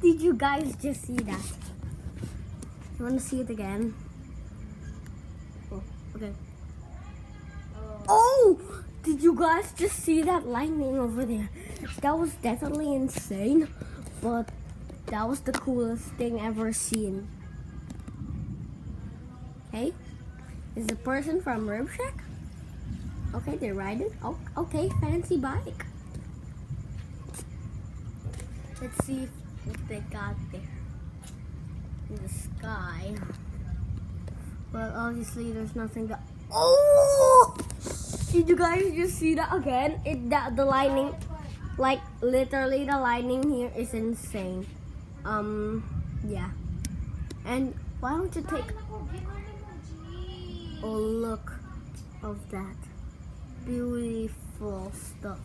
Did you guys just see that? You want to see it again? Oh, okay. Oh! Did you guys just see that lightning over there? That was definitely insane, but that was the coolest thing ever seen. Okay, is the person from Rib Shack? Okay, they're riding. Oh, okay, fancy bike. Let's see what they got there in the sky. Well, obviously there's nothing to. Oh! Did you guys just see that again? The lightning, like literally the lightning here is insane. Yeah. And why don't you take a look of that beautiful stuff?